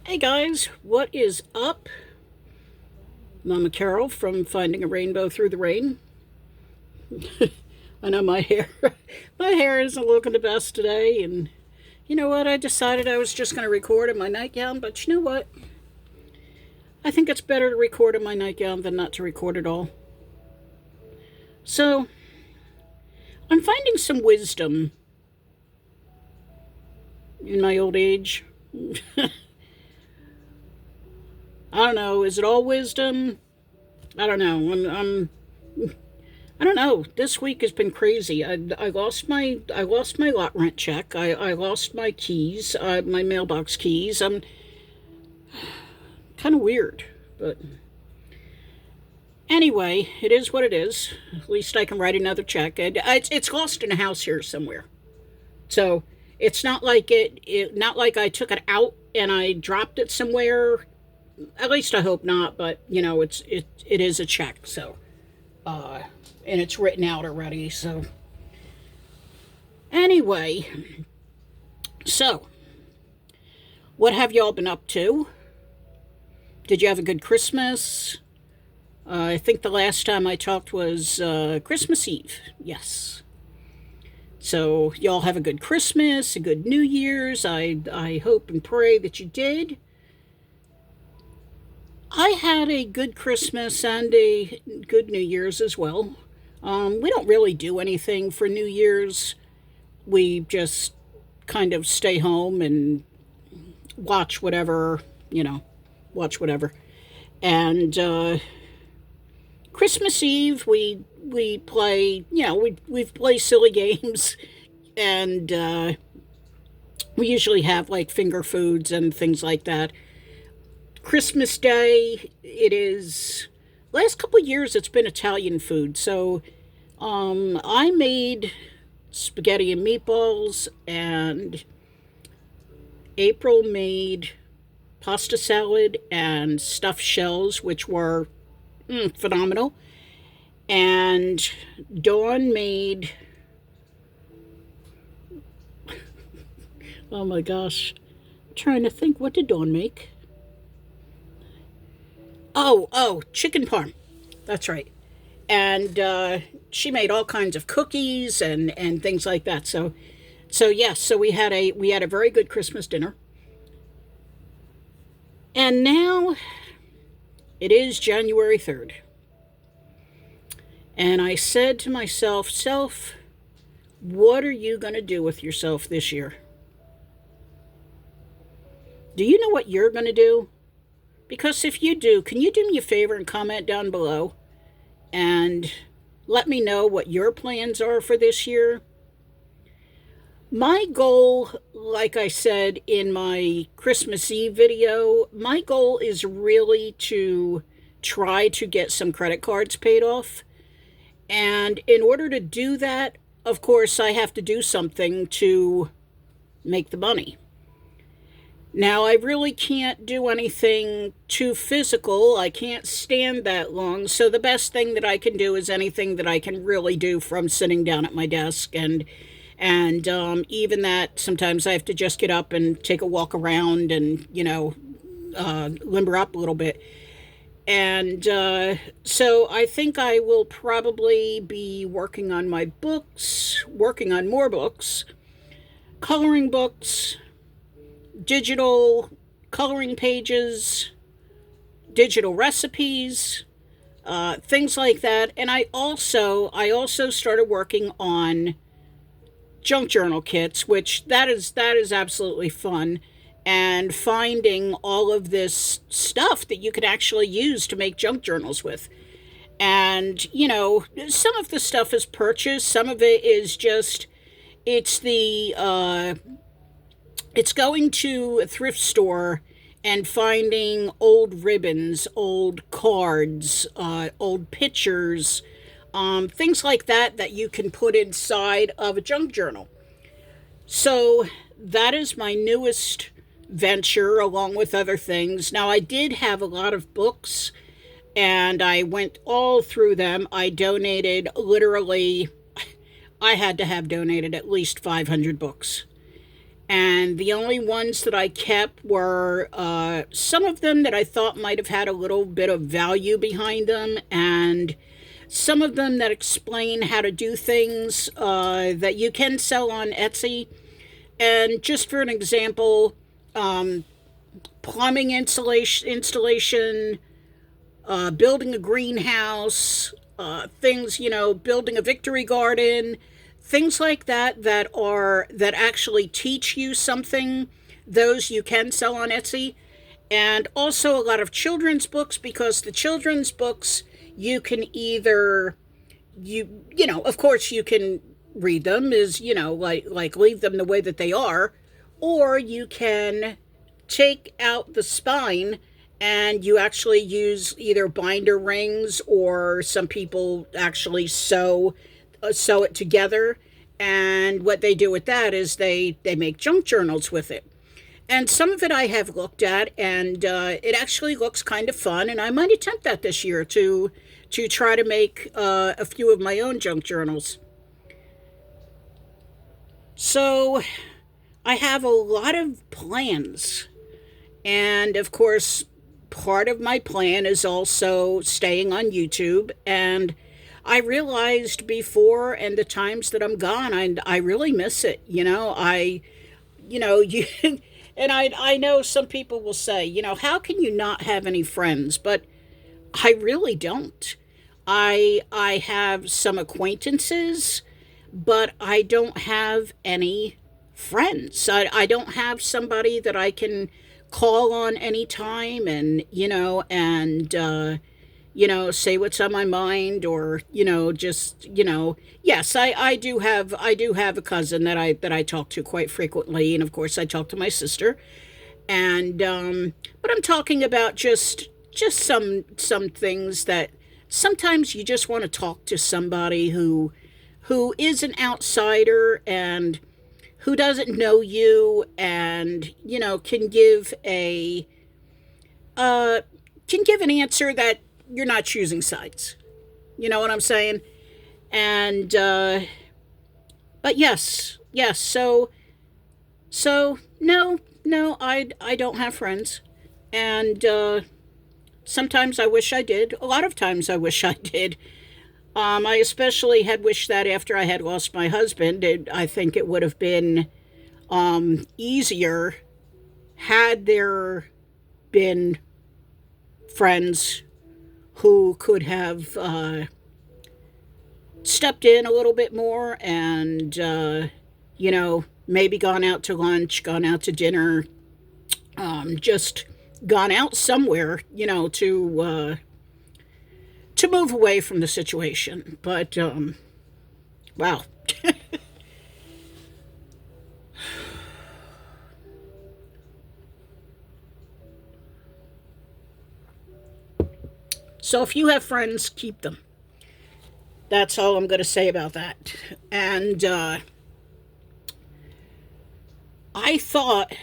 Hey guys, what is up? Mama Carol from Finding a Rainbow Through the Rain. I know my hair my hair isn't looking the best today, and you know what? I decided I was just gonna record in my nightgown, but you know what? I think it's better to record in my nightgown than not to record at all. So I'm finding some wisdom in my old age. I don't know, is it all wisdom? I don't know. I don't know. This week has been crazy. I lost my lot rent check. I lost my keys, my mailbox keys. I'm kind of weird, but anyway, it is what it is. At least I can write another check. It's lost in a house here somewhere, so it's not like not like I took it out and I dropped it somewhere. At least I hope not. But it is a check, so uh, and it's written out already. So anyway, so what have y'all been up to? Did you have a good Christmas? I think the last time I talked was Christmas Eve. Yes. So y'all have a good Christmas, a good New Year's. I hope and pray that you did. I had a good Christmas and a good New Year's as well. We don't really do anything for New Year's. We just kind of stay home and watch whatever, you know, watch whatever. And Christmas Eve, we play, we play silly games, and we usually have like finger foods and things like that. Christmas Day, it is. Last couple of years, it's been Italian food. So, I made spaghetti and meatballs, and April made pasta salad and stuffed shells, which were phenomenal. And Dawn made, oh my gosh, I'm trying to think, what did Dawn make? Oh, chicken parm. That's right. And she made all kinds of cookies and things like that. So yes, so we had a very good Christmas dinner. And now it is January 3rd. And I said to myself, self, what are you going to do with yourself this year? Do you know what you're going to do? Because if you do, can you do me a favor and comment down below and let me know what your plans are for this year? My goal, like I said in my Christmas Eve video, my goal is really to try to get some credit cards paid off. And in order to do that, of course, I have to do something to make the money. Now, I really can't do anything too physical. I can't stand that long. So, the best thing that I can do is anything that I can really do from sitting down at my desk. And even that, sometimes I have to just get up and take a walk around and, limber up a little bit. And so I think I will probably be working on my books, working on more books, coloring books, digital coloring pages, digital recipes, things like that. And I also started working on junk journal kits, which that is absolutely fun. And finding all of this stuff that you could actually use to make junk journals with. And, some of the stuff is purchased, some of it is just, it's it's going to a thrift store and finding old ribbons, old cards, old pictures, things like that you can put inside of a junk journal. So that is my newest venture, along with other things. Now, I did have a lot of books, and I went all through them. I donated literally, I had to have donated at least 500 books. And the only ones that I kept were some of them that I thought might have had a little bit of value behind them, and some of them that explain how to do things that you can sell on Etsy. And just for an example, plumbing installation, building a greenhouse, things, building a victory garden, things like that that actually teach you something. Those you can sell on Etsy. And also a lot of children's books, because the children's books you can either of course you can read them as like leave them the way that they are, or you can take out the spine and you actually use either binder rings, or some people actually sew it together. And what they do with that is they make junk journals with it. And some of it I have looked at, and it actually looks kind of fun. And I might attempt that this year to try to make a few of my own junk journals. So I have a lot of plans. And of course, part of my plan is also staying on YouTube. And I realized before, and the times that I'm gone, I really miss it. You and I know some people will say, how can you not have any friends? But I really don't. I have some acquaintances, but I don't have any friends. I don't have somebody that I can call on anytime, and say what's on my mind, or just yes, I do have a cousin that I talk to quite frequently, and of course I talk to my sister. And but I'm talking about just some things that sometimes you just want to talk to somebody who is an outsider, and who doesn't know you, and uh can give an answer that you're not choosing sides. You know what I'm saying? And but yes. So no, I don't have friends, and sometimes I wish I did. A lot of times I wish I did. I especially had wished that after I had lost my husband. I think it would have been easier had there been friends who could have stepped in a little bit more, and maybe gone out to lunch, gone out to dinner, just gone out somewhere, to move away from the situation. But wow. So if you have friends, keep them. That's all I'm going to say about that. And I thought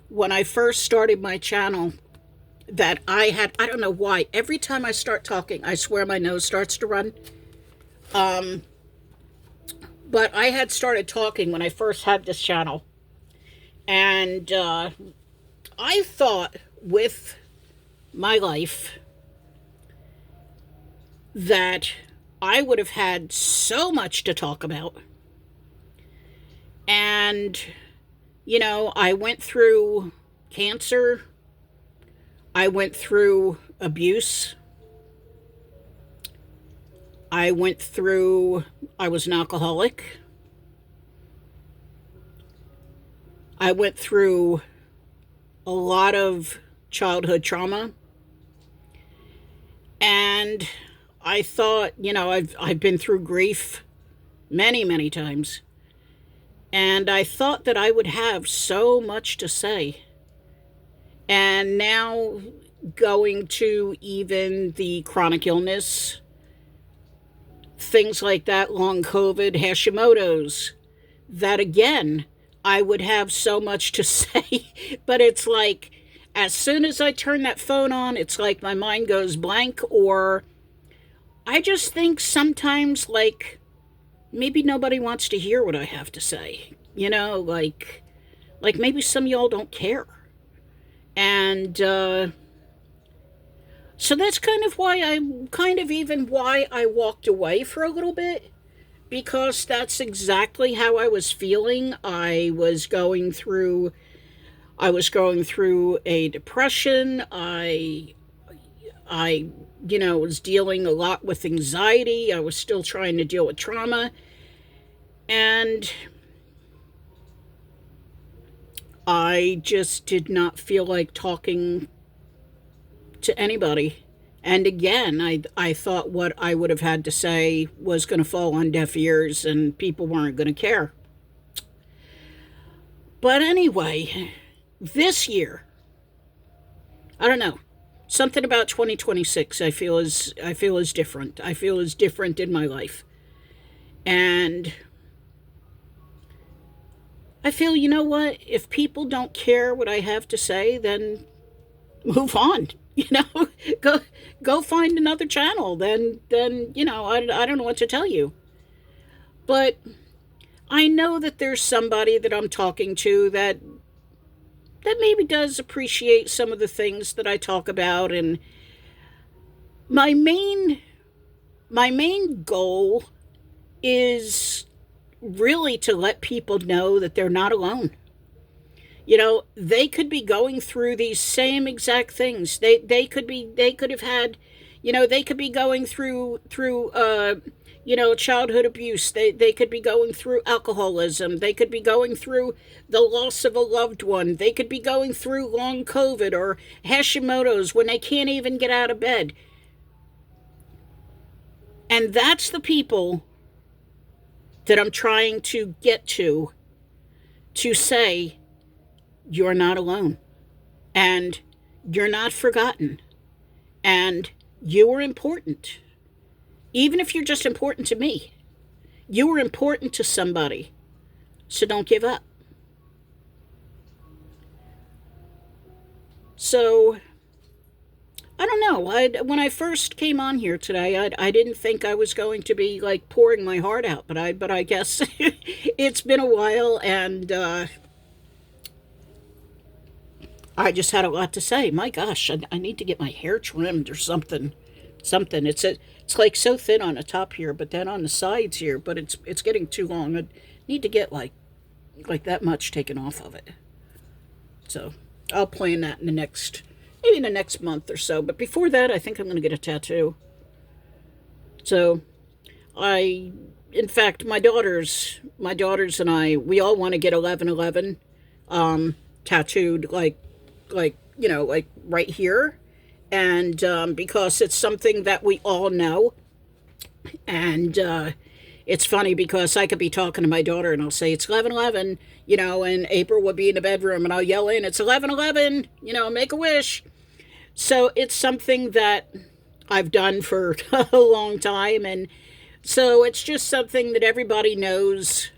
when I first started my channel that I don't know why, every time I start talking, I swear my nose starts to run. But I had started talking when I first had this channel. And I thought with my life that I would have had so much to talk about. And, I went through cancer. I went through abuse. I was an alcoholic. I went through a lot of childhood trauma. And I thought, I've been through grief many, many times. And I thought that I would have so much to say. And now going to even the chronic illness, things like that, long COVID, Hashimoto's, that again, I would have so much to say. But it's like, as soon as I turn that phone on, it's like my mind goes blank, or I just think sometimes, like, maybe nobody wants to hear what I have to say. Like maybe some of y'all don't care. And so that's why I walked away for a little bit, because that's exactly how I was feeling. I was going through a depression. I was dealing a lot with anxiety. I was still trying to deal with trauma. And I just did not feel like talking to anybody. And again, I thought what I would have had to say was going to fall on deaf ears and people weren't going to care. But anyway, this year, I don't know. Something about 2026 I feel is different. I feel is different in my life. And I feel, you know what? If people don't care what I have to say, then move on. Go find another channel. Then I don't know what to tell you. But I know that there's somebody that I'm talking to that maybe does appreciate some of the things that I talk about. And my main goal is really to let people know that they're not alone. They could be going through these same exact things. They could have had, they could be going through childhood abuse. They could be going through alcoholism. They could be going through the loss of a loved one. They could be going through long COVID or Hashimoto's when they can't even get out of bed. And that's the people that I'm trying to get to say, you're not alone, and you're not forgotten, and you are important. Even if you're just important to me, you are important to somebody, so don't give up. So, I don't know. When I first came on here today, I didn't think I was going to be like pouring my heart out, but I guess it's been a while, and I just had a lot to say. My gosh, I need to get my hair trimmed or something. It's like so thin on the top here, but then on the sides here, but it's getting too long. I need to get like that much taken off of it. So I'll plan that maybe in the next month or so. But before that, I think I'm going to get a tattoo. So in fact, my daughters and we all want to get 1111 tattooed, like right here. And because it's something that we all know. And it's funny because I could be talking to my daughter and I'll say it's 11:11, and April will be in the bedroom and I'll yell in, it's 11:11, make a wish. So it's something that I've done for a long time, and so it's just something that everybody knows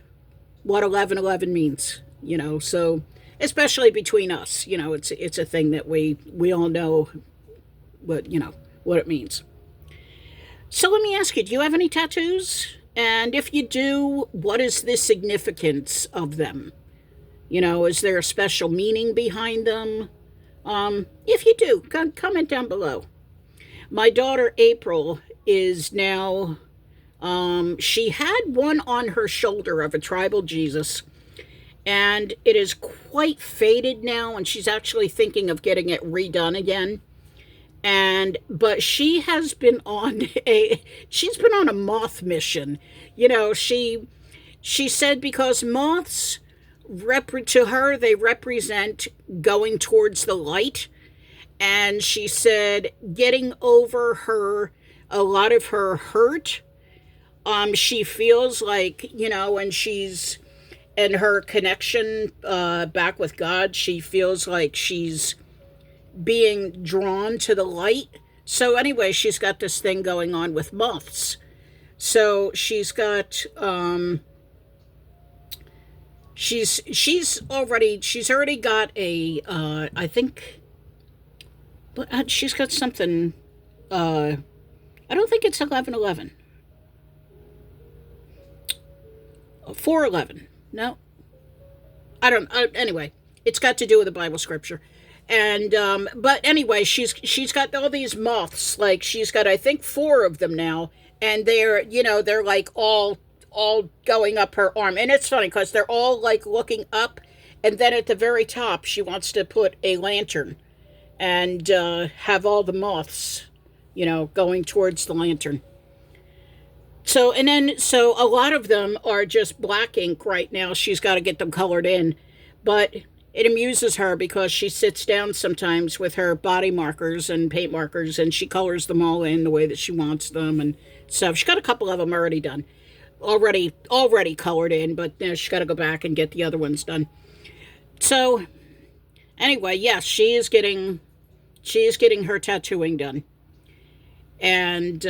what 11:11 means, so especially between us, it's a thing that we all know what it means. So let me ask you, do you have any tattoos? And if you do, what is the significance of them? Is there a special meaning behind them? If you do, comment down below. My daughter April is now, she had one on her shoulder of a tribal Jesus, and it is quite faded now, and she's actually thinking of getting it redone again. But she has been on a moth mission. She said because moths to her, they represent going towards the light. And she said getting over a lot of her hurt. She feels like, and she's in her connection back with God, she feels like she's being drawn to the light. So anyway, she's got this thing going on with moths. So she's got she's already got a I think, but she's got something, I don't think it's 11:11. 4:11. No. I don't. Anyway, it's got to do with the Bible scripture, and but anyway, she's got all these moths. Like she's got, I think, 4 of them now, and they're like all going up her arm, and it's funny because they're all like looking up, and then at the very top, she wants to put a lantern, and have all the moths, going towards the lantern. So a lot of them are just black ink right now. She's got to get them colored in, but it amuses her because she sits down sometimes with her body markers and paint markers, and she colors them all in the way that she wants them. And so she's got a couple of them already done, already colored in, but she's got to go back and get the other ones done. So anyway, yes, she is getting her tattooing done, and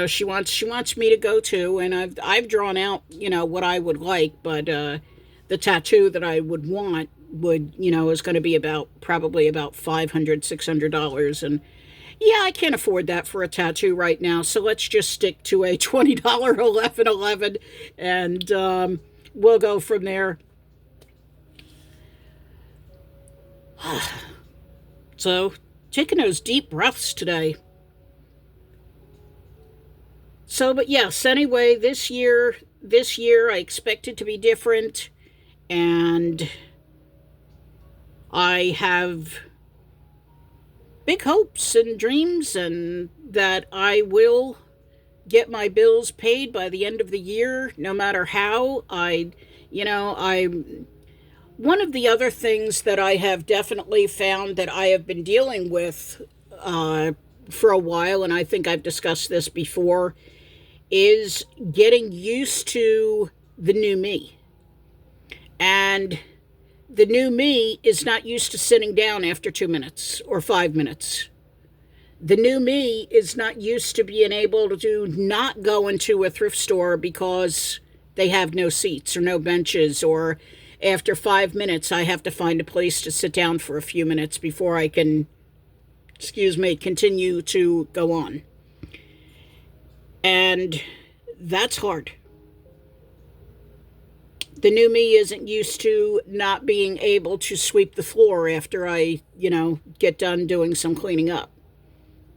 she wants me to go to, and I've drawn out, what I would like, but the tattoo that I would want is going to be probably about $500, $600, and yeah, I can't afford that for a tattoo right now, so let's just stick to a $20 1111, and we'll go from there. So, taking those deep breaths today. So, but yes, anyway, this year I expect it to be different, and I have big hopes and dreams, and that I will get my bills paid by the end of the year, no matter how. One of the other things that I have definitely found that I have been dealing with for a while, and I think I've discussed this before, is getting used to the new me. And the new me is not used to sitting down after 2 minutes or 5 minutes. The new me is not used to being able to not go into a thrift store because they have no seats or no benches, or after 5 minutes I have to find a place to sit down for a few minutes before I can, continue to go on. And that's hard. The new me isn't used to not being able to sweep the floor after I, get done doing some cleaning up,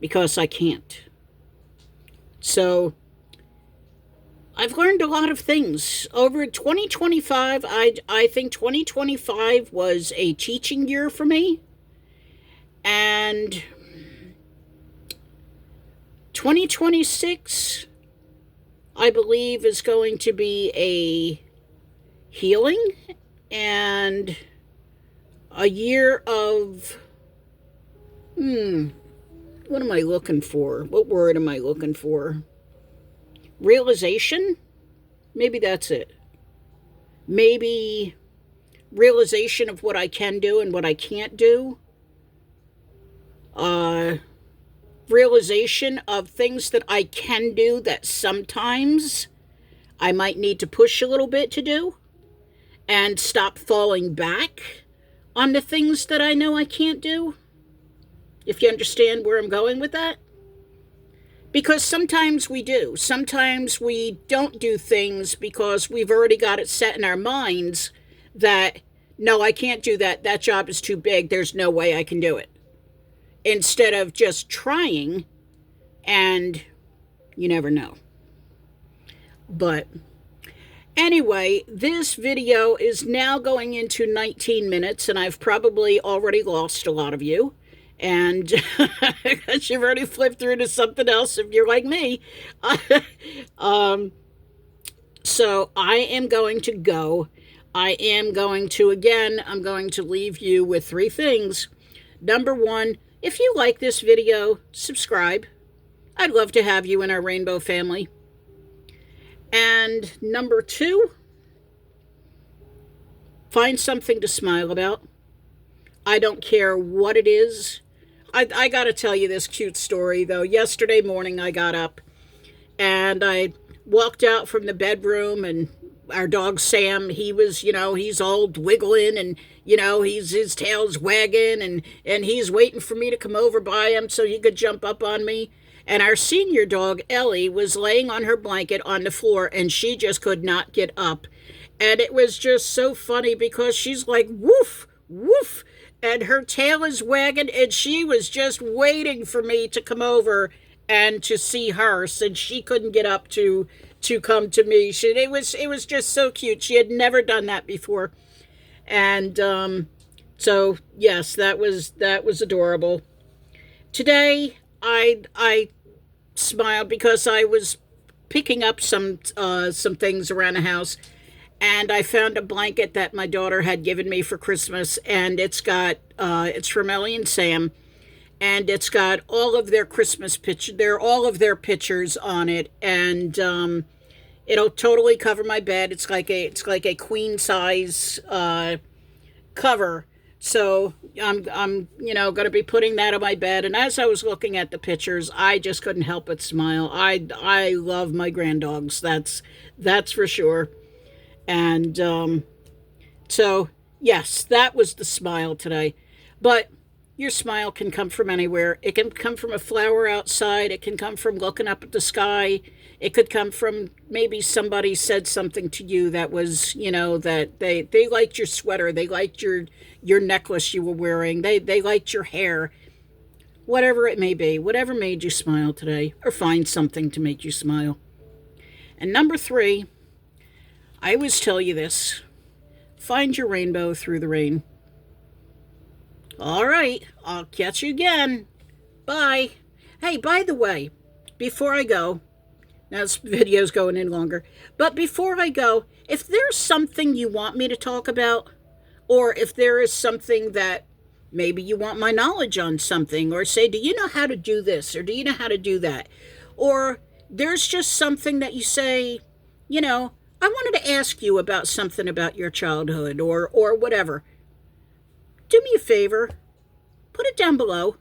because I can't. So I've learned a lot of things. Over 2025, I think 2025 was a teaching year for me. And 2026, I believe, is going to be a healing and a year of, what am I looking for? What word am I looking for? Realization? Maybe that's it. Maybe realization of what I can do and what I can't do. Realization of things that I can do that sometimes I might need to push a little bit to do, and stop falling back on the things that I know I can't do. If you understand where I'm going with that. Because sometimes we do. Sometimes we don't do things because we've already got it set in our minds that, no, I can't do that. That job is too big. There's no way I can do it. Instead of just trying, and you never know. But anyway, this video is now going into 19 minutes, and I've probably already lost a lot of you. And because you've already flipped through to something else if you're like me. So I am going to go. I'm going to leave you with 3 things. Number 1, if you like this video, subscribe. I'd love to have you in our rainbow family. And number 2, find something to smile about. I don't care what it is. I got to tell you this cute story, though. Yesterday morning, I got up and I walked out from the bedroom, and our dog Sam, he was, he's all wiggling, and, his tail's wagging, and he's waiting for me to come over by him so he could jump up on me. And our senior dog, Ellie, was laying on her blanket on the floor, and she just could not get up. And it was just so funny because she's like, woof, woof, and her tail is wagging, and she was just waiting for me to come over and to see her since she couldn't get up to come to me. It was just so cute. She had never done that before. And so yes, that was adorable. Today I smiled because I was picking up some things around the house, and I found a blanket that my daughter had given me for Christmas, and it's from Ellie and Sam, and it's got all of their Christmas all of their pictures on it, and it'll totally cover my bed. It's like a queen size cover. So I'm going to be putting that on my bed. And as I was looking at the pictures, I just couldn't help but smile. I love my granddogs. That's for sure. And so yes, that was the smile today. But your smile can come from anywhere. It can come from a flower outside. It can come from looking up at the sky. It could come from maybe somebody said something to you that was, that they liked your sweater. They liked your necklace you were wearing. They liked your hair. Whatever it may be. Whatever made you smile today, or find something to make you smile. And number 3, I always tell you this. Find your rainbow through the rain. All right, I'll catch you again. Bye. Hey, by the way, before I go, now this video's going in longer, but before I go, if there's something you want me to talk about, or if there is something that maybe you want my knowledge on something, or say, do you know how to do this, or do you know how to do that? Or there's just something that you say, I wanted to ask you about something about your childhood, or whatever. Do me a favor, put it down below,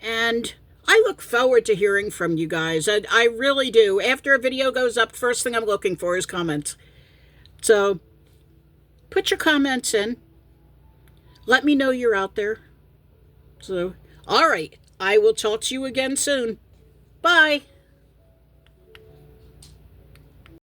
and I look forward to hearing from you guys. I really do. After a video goes up, first thing I'm looking for is comments. So put your comments in. Let me know you're out there. So, all right, I will talk to you again soon. Bye.